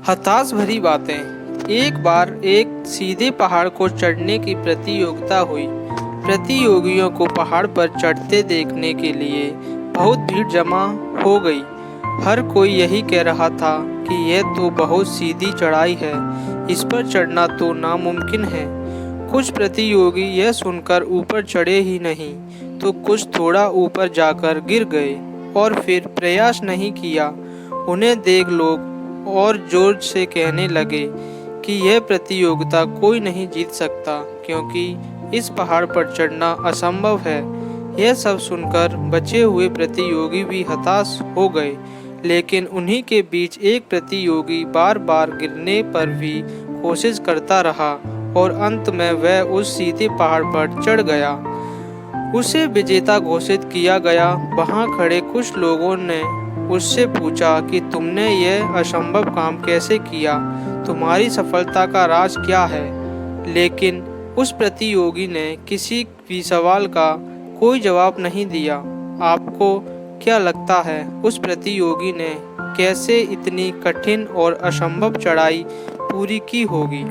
हताश भरी बातें। एक बार एक सीधे पहाड़ को चढ़ने की प्रतियोगिता हुई। प्रतियोगियों को पहाड़ पर चढ़ते देखने के लिए बहुत भीड़ जमा हो गई। हर कोई यही कह रहा था कि यह तो बहुत सीधी चढ़ाई है, इस पर चढ़ना तो नामुमकिन है। कुछ प्रतियोगी यह सुनकर ऊपर चढ़े ही नहीं तो कुछ थोड़ा ऊपर जाकर गिर गए और फिर प्रयास नहीं किया। उन्हें देख लोग और जोर से कहने लगे कि यह प्रतियोगिता कोई नहीं जीत सकता, क्योंकि इस पहाड़ पर चढ़ना असंभव है। यह सब सुनकर बचे हुए प्रतियोगी भी हताश हो गए, लेकिन उन्हीं के बीच एक प्रतियोगी बार बार गिरने पर भी कोशिश करता रहा और अंत में वह उस सीधे पहाड़ पर चढ़ गया। उसे विजेता घोषित किया गया। वहां खड़े कुछ लोगों ने उससे पूछा कि तुमने यह असंभव काम कैसे किया, तुम्हारी सफलता का राज क्या है। लेकिन उस प्रतियोगी ने किसी भी सवाल का कोई जवाब नहीं दिया। आपको क्या लगता है उस प्रतियोगी ने कैसे इतनी कठिन और असंभव चढ़ाई पूरी की होगी?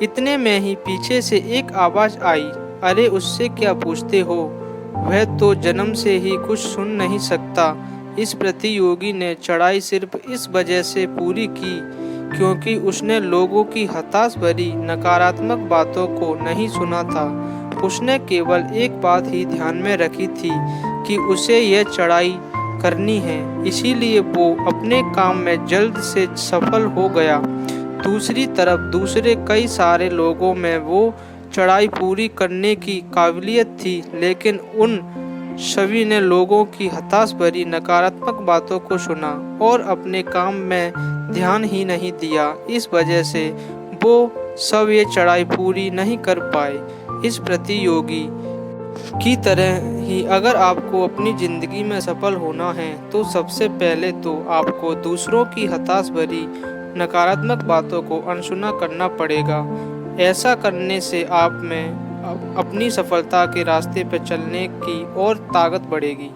इतने में ही पीछे से एक आवाज आई, अरे उससे क्या पूछते हो, वह तो जन्म से ही कुछ सुन नहीं सकता। इस प्रतियोगी ने चढ़ाई सिर्फ इस वजह से पूरी की क्योंकि उसने लोगों की हताश भरी नकारात्मक बातों को नहीं सुना था। उसने केवल एक बात ही ध्यान में रखी थी कि उसे यह चढ़ाई करनी है, इसीलिए वो अपने काम में जल्द से सफल हो गया। दूसरी तरफ दूसरे कई सारे लोगों में वो चढ़ाई पूरी करने की काबिलियत थी, लेकिन उन सभी ने लोगों की हताश भरी नकारात्मक बातों को सुना और अपने काम में ध्यान ही नहीं दिया। इस वजह से वो सब ये चढ़ाई पूरी नहीं कर पाए। इस प्रतियोगी की तरह ही अगर आपको अपनी ज़िंदगी में सफल होना है तो सबसे पहले तो आपको दूसरों की हताश भरी नकारात्मक बातों को अनसुना करना पड़ेगा। ऐसा करने से आप में अपनी सफलता के रास्ते पर चलने की और ताकत बढ़ेगी।